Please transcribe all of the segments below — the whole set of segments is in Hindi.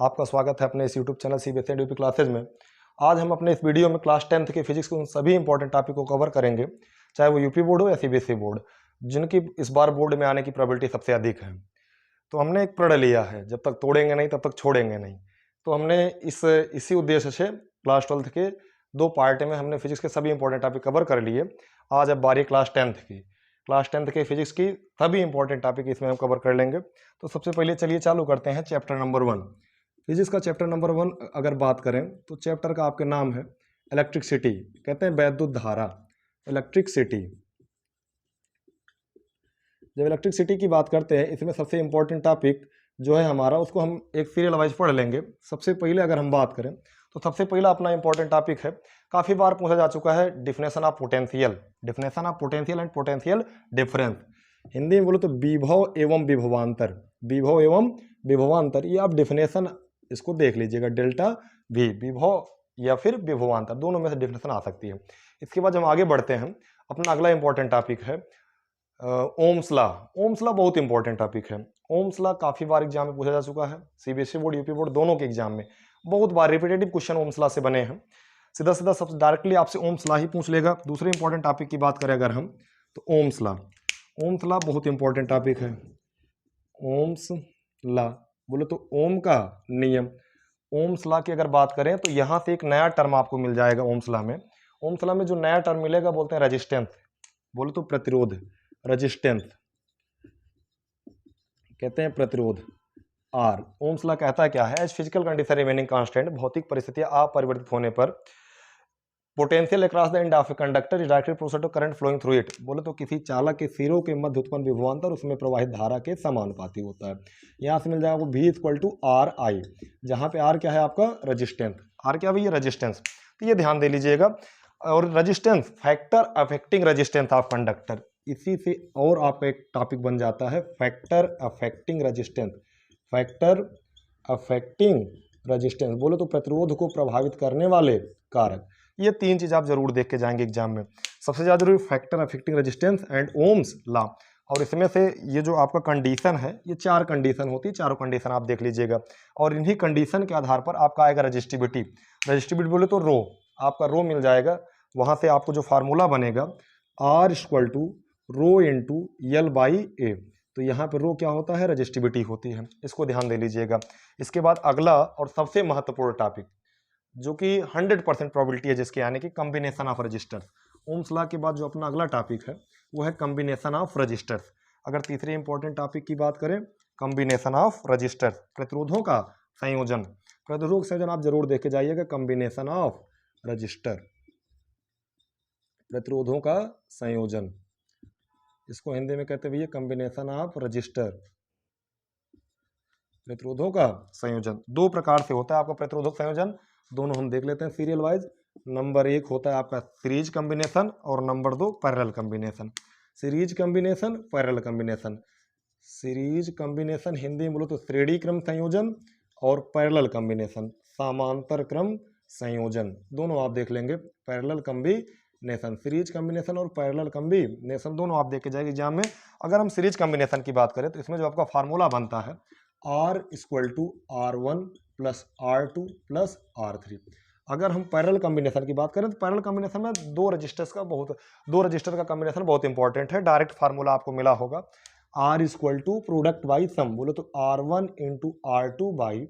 आपका स्वागत है अपने इस YouTube channel CBSE and UP classes में। आज हम अपने इस वीडियो में क्लास 10th के फिजिक्स के उन सभी इंपॉर्टेंट टॉपिक को कवर करेंगे, चाहे वो यूपी बोर्ड हो या CBSE बोर्ड, जिनकी इस बार बोर्ड में आने की प्रोबेबिलिटी सबसे अधिक है। तो हमने एक प्रण लिया है, जब तक तोड़ेंगे नहीं तब तक छोड़ेंगे नहीं। तो हमने इसी उद्देश्य से क्लास 12th के 2 पार्ट में हमने फिजिक्स के सभी इंपॉर्टेंट टॉपिक कवर कर लिए। आज अब बारी क्लास 10th की। क्लास 10th के फिजिक्स की सभी इंपॉर्टेंट टॉपिक इसमें हम कवर कर लेंगे। तो सबसे पहले चलिए चालू करते हैं चैप्टर नंबर 1। फिजिक्स का चैप्टर नंबर 1 अगर बात करें तो चैप्टर का आपके नाम है इलेक्ट्रिसिटी, कहते हैं वैद्युत धारा, इलेक्ट्रिसिटी। जब इलेक्ट्रिसिटी की बात करते हैं, इसमें सबसे इंपॉर्टेंट टॉपिक जो है हमारा, उसको हम एक सीरियल वाइज पढ़ लेंगे। सबसे पहले अगर हम बात करें तो सबसे पहला अपना इंपॉर्टेंट टॉपिक है, काफ़ी बार पूछा जा चुका है, definition of potential. Definition of potential and potential difference. Hindi में बोलो तो विभव एवं विभवांतर, विभव एवं विभवांतर, ये आप डिफिनेशन इसको देख लीजिएगा। डेल्टा भी विभव या फिर विभवांतर, दोनों में से डिफिनेशन आ सकती है। इसके बाद हम आगे बढ़ते हैं, अपना अगला इंपॉर्टेंट टॉपिक है ओम्स लॉ। ओम्स लॉ बहुत इंपॉर्टेंट टॉपिक है। ओम्स लॉ काफ़ी बार एग्जाम में पूछा जा चुका है, CBSE बोर्ड यूपी बोर्ड दोनों के एग्जाम में बहुत बार रिपीटेटिव क्वेश्चन ओम्स लॉ से बने हैं। सीधा सीधा सबसे डायरेक्टली आपसे ओम्स लॉ ही पूछ लेगा। दूसरे इंपॉर्टेंट टॉपिक की बात करें अगर हम, तो ओम्स लॉ। ओम्स लॉ बहुत इंपॉर्टेंट टॉपिक है। ओम्स लॉ बोले तो ओम का नियम। ओम्स लॉ की अगर बात करें तो यहाँ से एक नया टर्म आपको मिल जाएगा ओम्स लॉ में। ओम्स लॉ में जो नया टर्म मिलेगा बोलते हैं रेजिस्टेंस, बोले तो प्रतिरोध, रेजिस्टेंस कहते हैं प्रतिरोध आर। ओम्स लॉ कहता है क्या है, as physical condition remaining constant, भौतिक परिस्थितियां अपरिवर्तित होने पर potential across the end of a conductor is directly proportional to current flowing through it. बोले तो किसी चालक के सिरों के मध्य उत्पन्न विभवांतर उसमें प्रवाहित धारा के समानुपाती होता है। यहाँ से मिल जाएगा V equal to R I, जहाँ पे आर क्या है आपका रेजिस्टेंस। आर क्या भैया, रेजिस्टेंस। तो ये ध्यान दे लीजिएगा। और resistance factor affecting resistance of conductor, इसी से और आपका एक टॉपिक बन जाता है factor affecting resistance. Factor affecting resistance बोले तो प्रतिरोध को प्रभावित करने वाले कारक। ये 3 चीज आप जरूर देख के जाएंगे एग्जाम में। सबसे ज्यादा जरूरी factor affecting resistance and Ohm's law. और इसमें से ये जो आपका कंडीशन है, ये 4 कंडीशन होती है, चारों कंडीशन आप देख लीजिएगा। और इन्हीं कंडीशन के आधार पर आपका आएगा रजिस्टिविटी। रजिस्टिविटी बोले तो रो, आपका रो मिल जाएगा। वहां से आपको जो फार्मूला बनेगा R equal to rho into L by A. तो यहाँ पे रो क्या होता है, रजिस्टिविटी होती है। इसको ध्यान दे लीजिएगा। इसके बाद अगला और सबसे महत्वपूर्ण टॉपिक जो कि 100% प्रोबेबिलिटी है जिसके आने की, combination of resistors. Ohm's law के बाद जो अपना अगला टॉपिक है वो है कॉम्बिनेशन ऑफ रजिस्टर्स। अगर तीसरे इंपॉर्टेंट टॉपिक की बात करें, कॉम्बिनेशन ऑफ रजिस्टर्स, प्रतिरोधों का संयोजन। प्रतिरोधों का संयोजन आप जरूर देख के जाइएगा, कॉम्बिनेशन ऑफ रजिस्टर, प्रतिरोधों का संयोजन। इसको हिंदी में कहते हुए कॉम्बिनेशन ऑफ रजिस्टर, प्रतिरोधों का संयोजन। 2 प्रकार से होता है आपका प्रतिरोधक संयोजन, दोनों हम देख लेते हैं सीरियल वाइज। नंबर 1 होता है आपका सीरीज कॉम्बिनेशन और number 2 parallel combination. Series combination, parallel combination. Series combination Hindi में बोलो तो श्रेणी क्रम संयोजन, और पैरेलल कॉम्बिनेशन समांतर क्रम संयोजन। दोनों आप देख लेंगे, पैरेलल कॉम्बिनेशन, सीरीज कॉम्बिनेशन और पैरेलल कॉम्बिनेशन दोनों आप देख के जाएंगे एग्जाम में। अगर हम सीरीज कॉम्बिनेशन की बात करें तो इसमें जो आपका फार्मूला बनता है R equal to R1 plus R2 plus R3। अगर हम पैरेलल कॉम्बिनेशन की बात करें तो पैरेलल कॉम्बिनेशन में 2 रजिस्टर का कॉम्बिनेशन बहुत इंपॉर्टेंट है। डायरेक्ट फार्मूला आपको मिला होगा, R equal to product by sum, बोलो तो R1 into R2 by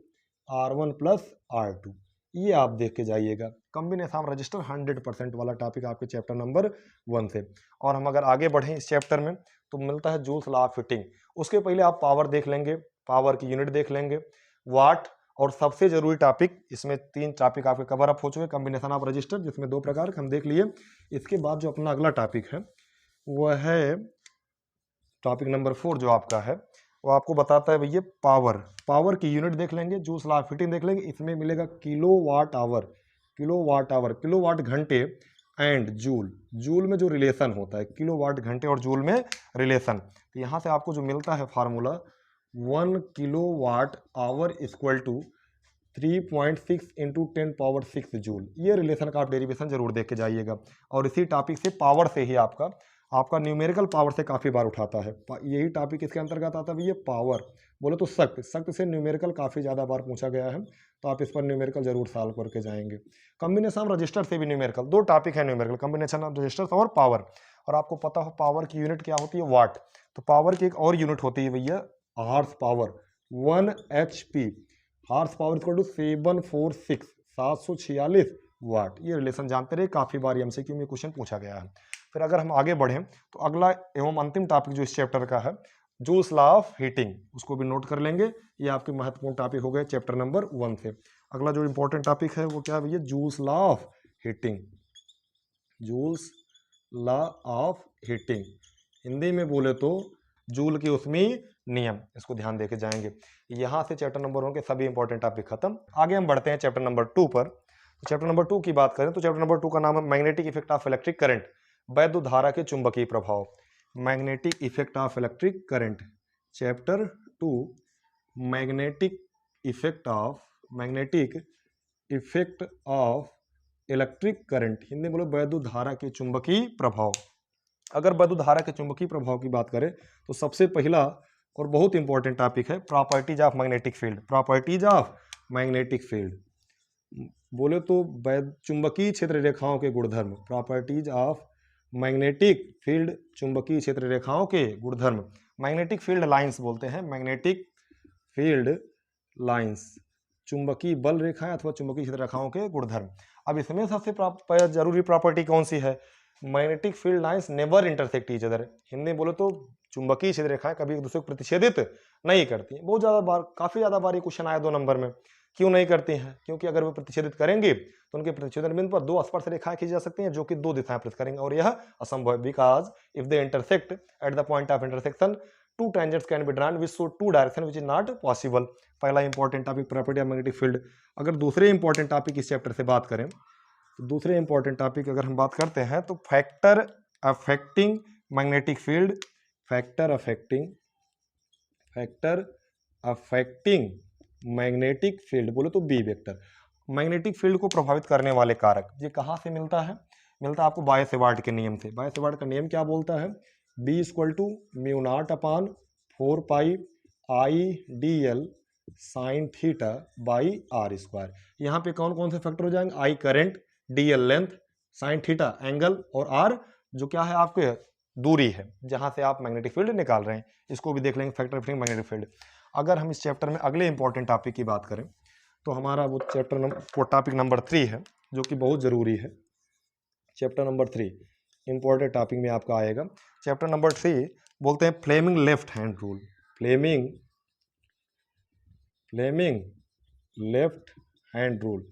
R1 plus R2। ये आप देख के जाइएगा। कॉम्बिनेशन रजिस्टर 100% वाला टॉपिक आपके चैप्टर नंबर 1 से। और हम अगर आगे बढ़ें इस चैप्टर में तो मिलता है जूल्स लॉ ऑफ हीटिंग। उसके पहले आप पावर देख लेंगे, पावर की यूनिट देख लेंगे, वाट। और सबसे जरूरी टॉपिक, इसमें 3 टॉपिक आपके कवर अप हो चुके, कॉम्बिनेशन ऑफ रजिस्टर जिसमें 2 प्रकार हम देख लिए। इसके बाद जो अपना अगला टॉपिक है वह है टॉपिक नंबर 4 जो आपका है, वो आपको बताता है भैया पावर। पावर की यूनिट देख लेंगे, जूल्स लॉ ऑफ हीटिंग देख लेंगे। इसमें मिलेगा kilo watt hour, kilo watt hour, kilo watt घंटे एंड जूल। जूल में जो रिलेशन होता है, किलो वाट घंटे और जूल में रिलेशन। तो यहाँ से आपको जो मिलता है formula 1 kilo watt hour equal to 3.6 into 10 power 6 joule. ये रिलेशन का आप डेरिवेशन जरूर देख के जाइएगा। और इसी टॉपिक से पावर से ही आपका न्यूमेरिकल पावर से काफ़ी बार उठाता है। यही टॉपिक इसके अंतर्गत आता है भैया पावर। बोले तो शक्ति, शक्ति से न्यूमेरिकल काफ़ी ज़्यादा बार पूछा गया है, तो आप इस पर न्यूमेरिकल जरूर सॉल्व करके जाएंगे। कॉम्बिनेशन रजिस्टर से भी न्यूमेरिकल, दो टॉपिक है न्यूमेरिकल, कॉम्बिनेशन ऑफ रजिस्टर्स और पावर। और आपको पता हो पावर की यूनिट क्या होती है, वाट। तो पावर की एक और यूनिट होती है भैया horse power, 1 HP। Horse power equal to 746, 746 watt. ये रिलेशन जानते रहे, काफ़ी बार एमसीक्यू में क्वेश्चन पूछा गया है। फिर अगर हम आगे बढ़ें तो अगला एवं अंतिम टॉपिक जो इस चैप्टर का है, जूल्स लॉ ऑफ हीटिंग, उसको भी नोट कर लेंगे। ये आपके महत्वपूर्ण टॉपिक हो गए चैप्टर नंबर 1 से। अगला जो इंपॉर्टेंट टॉपिक है वो क्या है भैया, joules law of heating. Joules law of heating, Hindi में बोले तो जूल की उसमें नियम, इसको ध्यान देके जाएंगे। यहां से चैप्टर नंबर 1 के सभी इंपॉर्टेंट टॉपिक खत्म। आगे हम बढ़ते हैं चैप्टर नंबर 2 पर। तो चैप्टर नंबर 2 की बात करें तो चैप्टर नंबर 2 का नाम है magnetic effect of electric current, वैद्युत धारा के चुंबकीय प्रभाव। Magnetic effect of electric current, chapter 2 magnetic effect of electric current, Hindi में बोलो वैद्युत धारा के चुंबकीय प्रभाव। अगर वैद्युत धारा के चुंबकीय प्रभाव की बात करें तो सबसे पहला और बहुत इंपॉर्टेंट टॉपिक है properties of magnetic field. Properties of magnetic field बोले तो चुंबकीय क्षेत्र रेखाओं के गुणधर्म, प्रॉपर्टीज ऑफ मैग्नेटिक फील्ड, चुंबकीय क्षेत्र रेखाओं के गुणधर्म। मैग्नेटिक फील्ड लाइंस बोलते हैं, मैग्नेटिक फील्ड लाइंस, चुंबकीय बल रेखाएं अथवा चुंबकीय क्षेत्र रेखाओं के गुणधर्म। अब इसमें सबसे जरूरी प्रॉपर्टी कौन सी है, magnetic field lines never intersect each other. Hindi बोलो तो चुंबकीय क्षेत्र रेखाएं कभी एक दूसरे को प्रतिच्छेदित नहीं करती हैं। बहुत ज्यादा बार, काफी ज्यादा बार ये क्वेश्चन आया 2 नंबर में, क्यों नहीं करती हैं, क्योंकि अगर वो प्रतिच्छेदित करेंगे तो उनके प्रतिच्छेदन बिंदु पर 2 स्पर्श रेखाएं खींची जा सकती हैं जो कि 2 दिशाएं प्रस्तुत करेंगे, और यह असंभव है, because if they intersect at the point of intersection 2 tangents can be drawn which show 2 direction which is not possible. पहला important topic property of magnetic field. अगर दूसरे इंपॉर्टेंट टॉपिक इस चैप्टर से बात करें तो दूसरे इंपॉर्टेंट टॉपिक अगर हम बात करते हैं तो factor affecting magnetic field, factor affecting magnetic field बोलो तो बी वेक्टर। मैग्नेटिक फील्ड को प्रभावित करने वाले कारक, ये कहाँ से मिलता है, मिलता है आपको बायो-सेवार्ट के नियम से। बायो-सेवार्ट का नियम क्या बोलता है, B equal to mu naught upon 4 pi IDL sine theta by R square. यहाँ पे कौन कौन से फैक्टर हो जाएंगे, I current, DL length, sine theta angle, और R जो क्या है आपके दूरी है जहां से आप मैग्नेटिक फील्ड निकाल रहे हैं। इसको भी देख लेंगे, फैक्टर ऑफ मैग्नेटिक फील्ड। अगर हम इस चैप्टर में अगले इंपॉर्टेंट टॉपिक की बात करें तो हमारा वो टॉपिक नंबर 3 है जो कि बहुत जरूरी है। चैप्टर नंबर 3 इंपॉर्टेंट टॉपिक में आपका आएगा। चैप्टर नंबर 3 बोलते हैं Fleming left hand rule, Fleming left hand rule,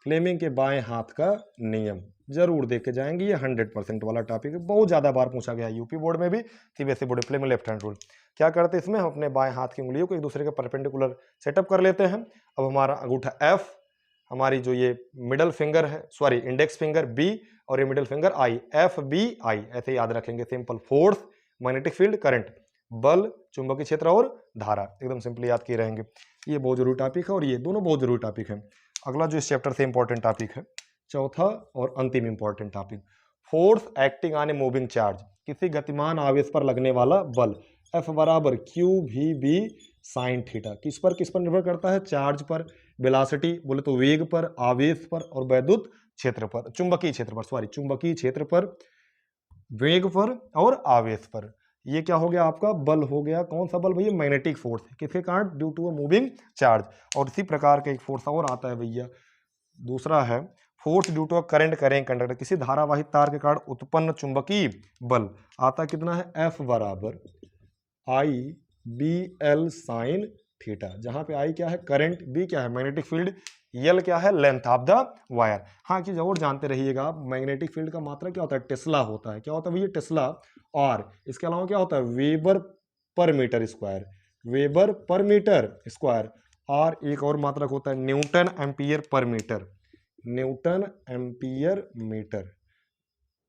Fleming के बाएं हाथ का नियम, जरूर देख के जाएंगे। ये 100% वाला टॉपिक है, बहुत ज्यादा बार पूछा गया है यूपी बोर्ड में भी, सीबीएसई बोर्ड में। फ्लेमिंग लेफ्ट हैंड रूल क्या करते हैं, इसमें हम अपने बाएं हाथ की उंगलियों को एक दूसरे के परपेंडिकुलर सेटअप कर लेते हैं। अब हमारा अंगूठा F, हमारी जो ये मिडल फिंगर है, सॉरी इंडेक्स फिंगर B, और ये मिडल फिंगर I, FBI ऐसे याद रखेंगे। Simple, force, magnetic field, current, बल, चुंबकीय क्षेत्र और धारा, एकदम सिंपली याद किए रहेंगे। ये बहुत जरूरी टॉपिक है और ये दोनों बहुत जरूरी टॉपिक है। अगला जो इस चैप्टर से इंपॉर्टेंट टॉपिक है, चौथा और अंतिम important topic, force acting on a moving charge, किसी गतिमान आवेश पर लगने वाला बल। F बराबर QVB साइन थीटा, किस पर निर्भर करता है, चार्ज पर, वेलोसिटी बोले तो वेग पर, आवेश पर, और वैद्युत क्षेत्र पर, चुंबकीय क्षेत्र पर, सॉरी चुंबकीय क्षेत्र पर, वेग पर और आवेश पर। ये क्या हो गया आपका बल हो गया, कौन सा बल भैया, मैग्नेटिक फोर्स, किसके कारण, due to a moving charge. और इसी प्रकार का एक फोर्स और आता है भैया, दूसरा है force due to a current current conductor, किसी धारावाहिक तार के कारण उत्पन्न चुंबकीय बल आता कितना है, F बराबर IBL साइन थीटा, जहां पे I क्या है करंट, B क्या है मैग्नेटिक फील्ड, L क्या है लेंथ ऑफ द वायर। हाँ कि जरूर जानते रहिएगा आप, मैग्नेटिक फील्ड का मात्रा क्या होता है, टेस्ला होता है। क्या होता है भैया, टेस्ला। और इसके अलावा क्या होता है, weber per meter square, weber per meter square. और एक और मात्रक होता है newton ampere per meter, newton ampere meter.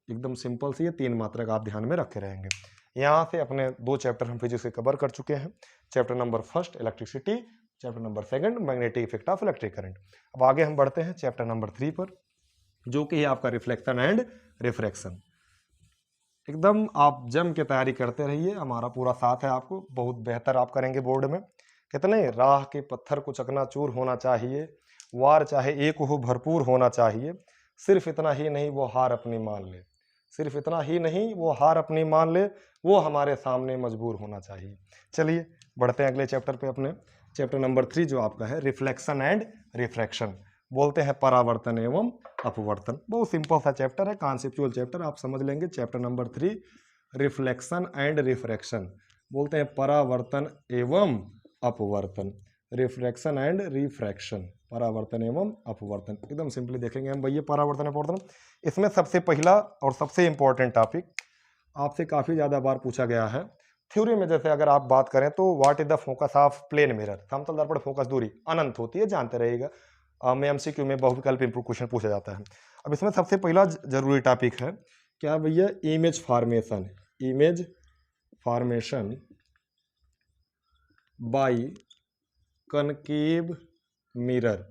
एकदम सिंपल सी ये 3 मात्रक आप ध्यान में रखे रहेंगे। यहाँ से अपने 2 चैप्टर हम फिजिक्स के कवर कर चुके हैं। Chapter number 1 electricity, chapter number 2 magnetic effect of electric current. अब आगे हम बढ़ते हैं चैप्टर नंबर 3 पर, जो कि है आपका रिफ्लेक्शन एंड रिफ्रैक्शन। एकदम आप जम के तैयारी करते रहिए, हमारा पूरा साथ है आपको, बहुत बेहतर आप करेंगे बोर्ड में। कितने, राह के पत्थर को चकनाचूर होना चाहिए, वार चाहे एक हो भरपूर होना चाहिए, सिर्फ इतना ही नहीं वो हार अपनी मान ले, सिर्फ इतना ही नहीं वो हार अपनी मान ले, वो हमारे सामने मजबूर होना चाहिए। चलिए बढ़ते हैं अगले चैप्टर पे अपने, चैप्टर नंबर 3 जो आपका है रिफ्लेक्शन एंड रिफ्रैक्शन, बोलते हैं परावर्तन एवं अपवर्तन। बहुत सिंपल सा चैप्टर है, कॉन्सेप्चुअल चैप्टर, आप समझ लेंगे। Chapter number 3 reflection and refraction, बोलते हैं परावर्तन एवं अपवर्तन, रिफ्रैक्शन एंड रिफ्रैक्शन, परावर्तन एवं अपवर्तन। एकदम सिंपली देखेंगे हम भैया परावर्तन अपवर्तन। इसमें सबसे पहला और सबसे इंपॉर्टेंट टॉपिक आपसे काफी ज्यादा बार पूछा गया है थ्योरी में, जैसे अगर आप बात करें तो what is the focus of plane mirror, समतल दर्पण फोकस दूरी अनंत होती है, जानते रहिएगा। में एमसीक्यू में बहुविकल्प क्वेश्चन पूछा जाता है। अब इसमें सबसे पहला जरूरी टॉपिक है क्या भैया, image formation, image formation by concave mirror,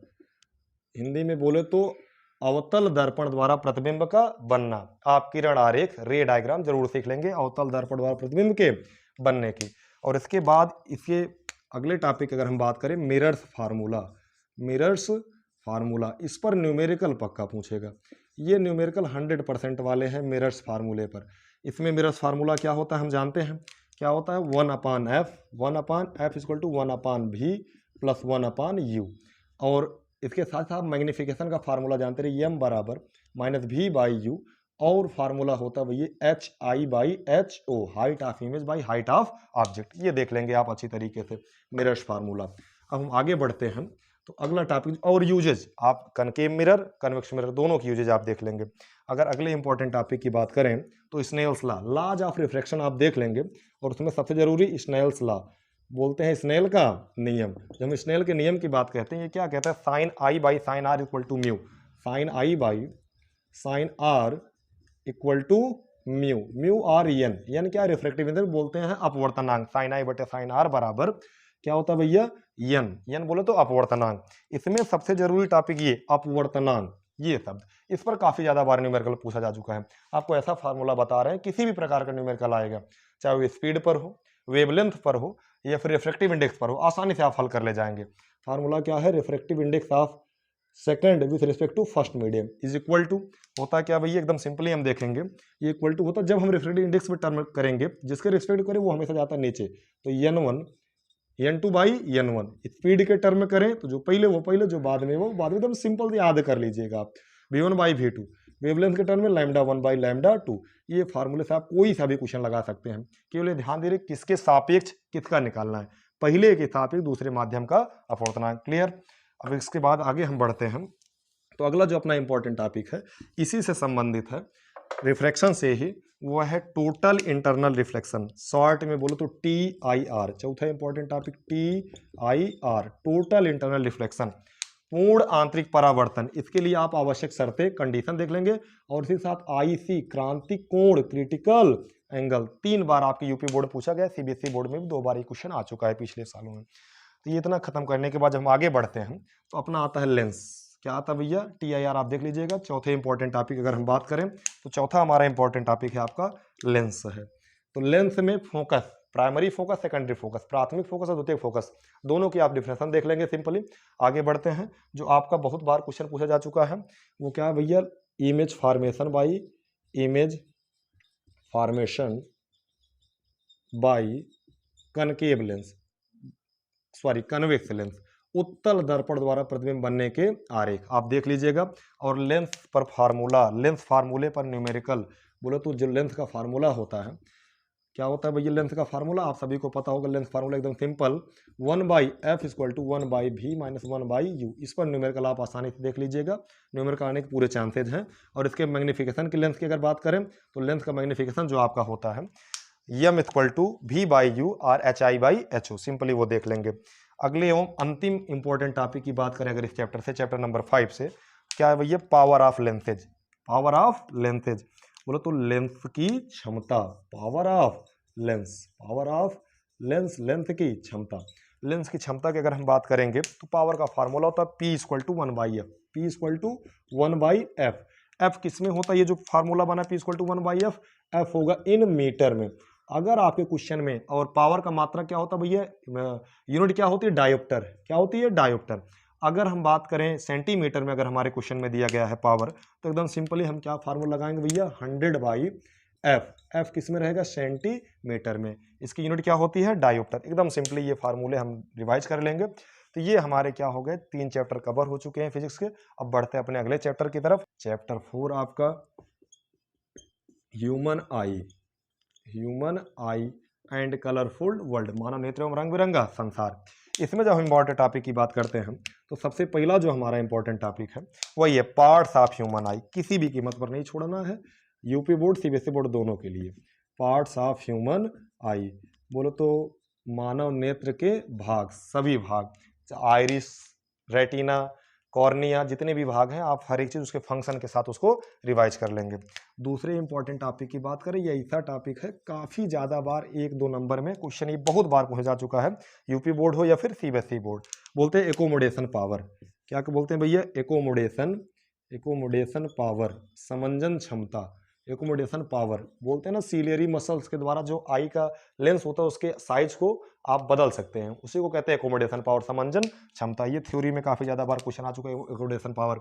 Hindi में बोले तो अवतल दर्पण द्वारा प्रतिबिंब का बनना। आप किरण आरेख रे डायग्राम जरूर सीख लेंगे अवतल दर्पण द्वारा प्रतिबिंब के बनने की। और इसके बाद इसके अगले टॉपिक अगर हम बात करें मिरर्स फार्मूला, मिरर्स फार्मूला, इस पर न्यूमेरिकल पक्का पूछेगा। ये न्यूमेरिकल 100% वाले हैं मिरर्स फार्मूले पर। इसमें मिरर्स फार्मूला क्या होता है हम जानते हैं, क्या होता है 1/f, 1/f equal to 1/v plus 1/u। और इसके साथ साथ मैग्नीफिकेशन का फार्मूला जानते रहिए, m बराबर -v/u, और फार्मूला होता है भैया hi/ho, height of image by height of object. ये देख लेंगे आप अच्छी तरीके से मिरर्स फार्मूला। अब हम आगे बढ़ते हैं तो अगला टॉपिक और यूजेज, आप कनकेव मिरर कन्वेक्स मिरर दोनों की यूजेज आप देख लेंगे। अगर अगले इंपॉर्टेंट टॉपिक की बात करें तो Snell's law, laws of refraction आप देख लेंगे, और उसमें सबसे जरूरी स्नेल्स लॉ, बोलते हैं स्नेल का नियम। जब हम स्नेल के नियम की बात कहते हैं, ये क्या कहता है, sine i by sine r equal to mu, sine i by sine r equal to mu, mu r n, n क्या रिफ्रैक्टिव इंडेक्स, बोलते हैं अपवर्तनांक, साइन आई बटे साइन आर बराबर क्या होता है भैया, एन, एन बोले तो अपवर्तनांक। इसमें सबसे जरूरी टॉपिक ये अपवर्तनांक, ये शब्द, इस पर काफी ज्यादा बार न्यूमेरिकल पूछा जा चुका है। आपको ऐसा फार्मूला बता रहे हैं, किसी भी प्रकार का न्यूमेरिकल आएगा, चाहे वो स्पीड पर हो, वेवलेंथ पर हो, या फिर रिफ्रैक्टिव इंडेक्स पर हो, आसानी से आप हल कर ले जाएंगे। फार्मूला क्या है, refractive index of second with respect to first medium is equal to, होता क्या भैया, एकदम सिंपली हम देखेंगे, ये इक्वल टू होता जब हम रिफ्रैक्टिव इंडेक्स में टर्म करेंगे, जिसके रिस्पेक्ट करें वो हमेशा जाता है नीचे, तो n1 n2 by n1। Speed के टर्म में करें तो जो पहले वो पहले, जो बाद में वो बाद में, एकदम सिंपल से याद कर लीजिएगा आप, v1 बाई v2, वेवलेंथ के टर्म में λ1 बाई λ2। ये फार्मूले से आप कोई सा भी क्वेश्चन लगा सकते हैं, केवल ध्यान दे रहे किसके सापेक्ष किसका निकालना है, पहले के सापेक्ष दूसरे माध्यम का अपवर्तनांक। क्लियर। अब इसके बाद आगे हम बढ़ते हैं तो अगला जो अपना इंपॉर्टेंट टॉपिक है इसी से संबंधित है, रिफ्रैक्शन से ही, वो है टोटल इंटरनल रिफ्लेक्शन, शॉर्ट में बोलो तो TIR। चौथा important topic TIR, total internal reflection, पूर्ण आंतरिक परावर्तन। इसके लिए आप आवश्यक शर्तें कंडीशन देख लेंगे, और इसी साथ IC क्रांतिक कोण, क्रिटिकल एंगल, 3 बार आपके यूपी बोर्ड पूछा गया, CBSE बोर्ड में भी 2 बार ये क्वेश्चन आ चुका है पिछले सालों में। तो ये इतना खत्म करने के बाद जब हम आगे बढ़ते हैं तो अपना आता है लेंस, क्या आता है भैया, TIR आप देख लीजिएगा। चौथे इंपॉर्टेंट टॉपिक अगर हम बात करें तो चौथा हमारा इंपॉर्टेंट टॉपिक है आपका लेंस है। तो लेंस में focus, primary focus, secondary focus, प्राथमिक फोकस और द्वितीयक फोकस, दोनों की आप डिफरेंशन देख लेंगे सिंपली। आगे बढ़ते हैं, जो आपका बहुत बार क्वेश्चन पूछा जा चुका है वो क्या है भैया, image formation by, image formation by concave lens, sorry convex lens, उत्तल दर्पण द्वारा प्रतिबिंब बनने के आरेख आप देख लीजिएगा। और लेंस पर फार्मूला, लेंस फार्मूले पर न्यूमेरिकल, बोलो तो जो लेंस का फार्मूला होता है, क्या होता है भैया लेंस का फार्मूला, आप सभी को पता होगा। लेंस फार्मूला एकदम simple, 1/f equal to 1/v minus 1/u। इस पर न्यूमेरिकल आप आसानी से देख लीजिएगा, न्यूमेरिकल आने के पूरे चांसेज हैं। और इसके मैग्नीफिकेशन की लेंस की अगर बात करें तो लेंस का मैग्नीफिकेशन जो आपका होता है m इक्वल टू v/u और hi/ho, सिंपली वो देख लेंगे। अगले एवं अंतिम इंपॉर्टेंट टॉपिक की बात करें अगर इस चैप्टर से, चैप्टर नंबर 5 से, क्या है भैया, power of lenses, power of lenses, बोलो तो लेंस की क्षमता, power of lens, power of lens, lens की क्षमता। लेंस की क्षमता की अगर हम बात करेंगे तो पावर का फार्मूला होता है P equal to 1/f, P equal to 1/f। f किस में होता है, ये जो फार्मूला बना P equal to 1/f, f होगा इन मीटर में, अगर आपके क्वेश्चन में, और पावर का मात्रा क्या होता है भैया, यूनिट क्या होती है, डायोप्टर, क्या होती है, डायोप्टर। अगर हम बात करें सेंटीमीटर में, अगर हमारे क्वेश्चन में दिया गया है पावर, तो एकदम सिंपली हम क्या फार्मूला लगाएंगे भैया, 100/f। एफ किस में रहेगा, सेंटीमीटर में। इसकी यूनिट क्या होती है, डायोप्टर। एकदम सिंपली ये फार्मूले हम रिवाइज कर लेंगे। तो ये हमारे क्या हो गए, 3 चैप्टर कवर हो चुके हैं फिजिक्स के। अब बढ़ते हैं अपने अगले चैप्टर की तरफ। चैप्टर 4 आपका human eye, human eye and colourful world, मानव नेत्र एवं रंग बिरंगा संसार। इसमें जब हम इंपॉर्टेंट टॉपिक की बात करते हैं तो सबसे पहला जो हमारा इंपॉर्टेंट टॉपिक है वही है पार्ट्स ऑफ ह्यूमन आई। किसी भी कीमत पर नहीं छोड़ना है, यूपी बोर्ड सीबीएसई बोर्ड दोनों के लिए। पार्ट्स ऑफ ह्यूमन आई, बोलो तो मानव नेत्र के भाग, सभी भाग, आइरिस, रेटिना, कॉर्निया, जितने भी भाग हैं, आप हर एक चीज उसके फंक्शन के साथ उसको रिवाइज कर लेंगे। दूसरे इंपॉर्टेंट टॉपिक की बात करें, ये ऐसा टॉपिक है काफी ज्यादा बार 1-2 नंबर में क्वेश्चन ये बहुत बार पूछा जा चुका है, यूपी बोर्ड हो या फिर सीबीएसई बोर्ड। बोलते हैं एकोमोडेशन पावर। क्या बोलते हैं भैया, एकोमोडेशन, एकोमोडेशन पावर, समंजन क्षमता। एकोमोडेशन पावर बोलते हैं ना, सीलियरी मसल्स के द्वारा जो आई का लेंस होता है उसके साइज को आप बदल सकते हैं, उसी को कहते हैं एकोमोडेशन पावर, समंजन क्षमता। ये थ्योरी में काफी ज्यादा बार क्वेश्चन आ चुका है, एकोमोडेशन पावर।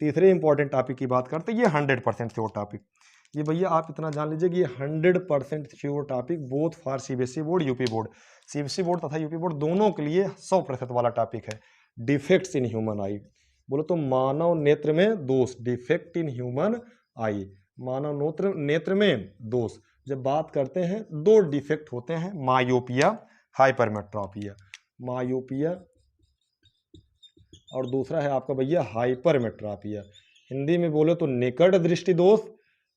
तीसरे इंपॉर्टेंट टॉपिक की बात करते हैं, ये 100% श्योर टॉपिक। ये भैया आप इतना जान लीजिए कि ये 100% sure topic both for CBSE board, UP board. CBSE board तथा यूपी बोर्ड दोनों के लिए 100% वाला टॉपिक है। डिफेक्ट्स इन ह्यूमन आई, बोलो तो मानव नेत्र में दोष, डिफेक्ट इन ह्यूमन आई, मानव नेत्र में दोष। जब बात करते हैं, 2 डिफेक्ट होते हैं, मायोपिया, हाइपरमेट्रोपिया। मायोपिया और दूसरा है आपका भैया हाइपरमेट्रोपिया। हिंदी में बोले तो निकट दृष्टि दोष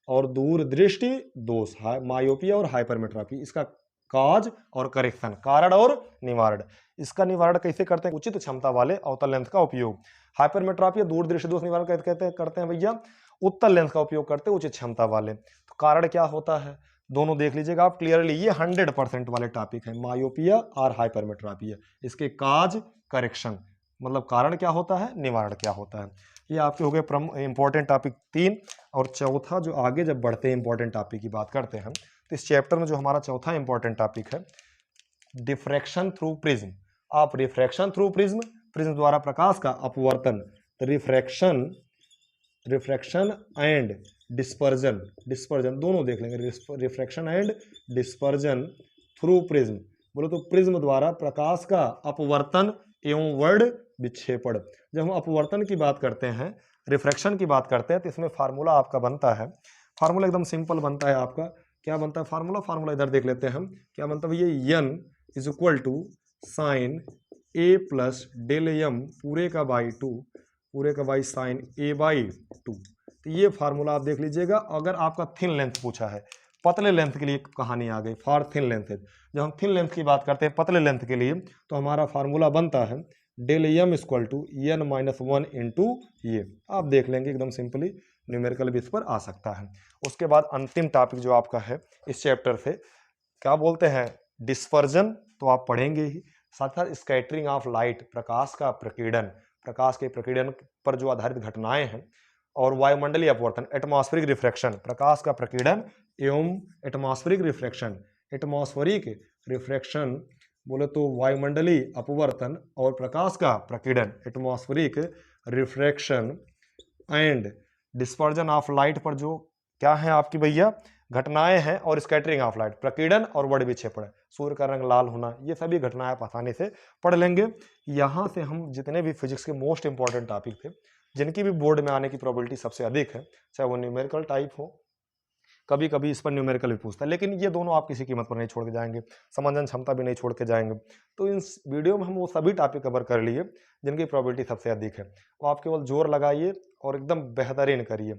और दूर दृष्टि दोष, मायोपिया और हाइपरमेट्रोपिया। इसका काज और करेक्शन, कारण और निवारण। इसका निवारण कैसे करते हैं, उचित क्षमता वाले अवतल लेंस का उपयोग। हाइपरमेट्रोपिया दूर दृष्टि दोष निवारण कहते करते हैं भैया, उत्तल लेंस का उपयोग करते हैं उचित क्षमता वाले। तो कारण क्या होता है, दोनों देख लीजिएगा आप क्लियरली, ये 100% वाले टॉपिक है, मायोपिया और हाइपरमेट्रोपिया। इसके काज, करेक्शन, मतलब कारण क्या होता है, निवारण क्या होता है। ये आपके हो गए इंपॉर्टेंट टॉपिक 3। और चौथा जो आगे जब बढ़ते हैं इंपॉर्टेंट टॉपिक की बात करते हैं, तो इस चैप्टर में जो हमारा चौथा इंपॉर्टेंट टॉपिक है, डिफ्रैक्शन थ्रू प्रिज्म। आप रिफ्रैक्शन थ्रू प्रिज्म, प्रिज्म द्वारा प्रकाश का अपवर्तन, refraction, refraction and dispersion, dispersion दोनों देख लेंगे, refraction and dispersion through prism. बोलो तो प्रिज्म द्वारा प्रकाश का अपवर्तन एवं वर्ण विक्षेपण। जब हम अपवर्तन की बात करते हैं, रिफ्रैक्शन की बात करते हैं, तो इसमें फार्मूला आपका बनता है, फार्मूला एकदम सिंपल बनता है आपका। क्या बनता है फार्मूला, फार्मूला इधर देख लेते हैं हम, क्या बनता है भैया, n = sine a plus del m पूरे का बाई 2, पूरे का बाई साइन a/2। तो ये फार्मूला आप देख लीजिएगा। अगर आपका थिन लेंथ पूछा है, पतले लेंथ के लिए कहानी आ गई, फॉर थिन लेंथ। जब हम थिन लेंथ की बात करते हैं पतले लेंथ के लिए, तो हमारा फार्मूला बनता है डेल एम = n-1 इंटू ये। आप देख लेंगे एकदम सिंपली, न्यूमेरिकल भी इस पर आ सकता है। उसके बाद अंतिम टॉपिक जो आपका है इस चैप्टर से, क्या बोलते हैं, डिस्पर्जन, तो आप पढ़ेंगे ही। साथ साथ स्कैटरिंग ऑफ लाइट, प्रकाश का प्रकीर्णन, प्रकाश के प्रकीर्णन पर जो आधारित घटनाएं हैं, और वायुमंडलीय अपवर्तन, एटमॉस्फेरिक रिफ्रैक्शन, प्रकाश का प्रकीर्णन एवं एटमॉस्फेरिक रिफ्रैक्शन। एटमॉस्फेरिक रिफ्रैक्शन बोले तो वायुमंडलीय अपवर्तन और प्रकाश का प्रकीर्णन, atmospheric refraction and dispersion of light पर जो क्या है आपकी भैया घटनाएं हैं, और स्कैटरिंग ऑफ लाइट, प्रकीर्णन और वर्ण विक्षेपण, सूर्य का रंग लाल होना, ये सभी घटनाएं आप आसानी से पढ़ लेंगे। यहाँ से हम जितने भी फिजिक्स के मोस्ट इंपॉर्टेंट टॉपिक थे, जिनकी भी बोर्ड में आने की प्रोबेबिलिटी सबसे अधिक है, चाहे वो न्यूमेरिकल टाइप हो, कभी कभी इस पर न्यूमेरिकल भी पूछता है, लेकिन ये दोनों आप किसी कीमत पर नहीं छोड़ के जाएंगे, समंजन क्षमता भी नहीं छोड़ के जाएंगे। तो इस वीडियो में हम वो सभी टॉपिक कवर कर लिए जिनकी प्रोबेबिलिटी सबसे अधिक है। वो आप केवल जोर लगाइए और एकदम बेहतरीन करिए।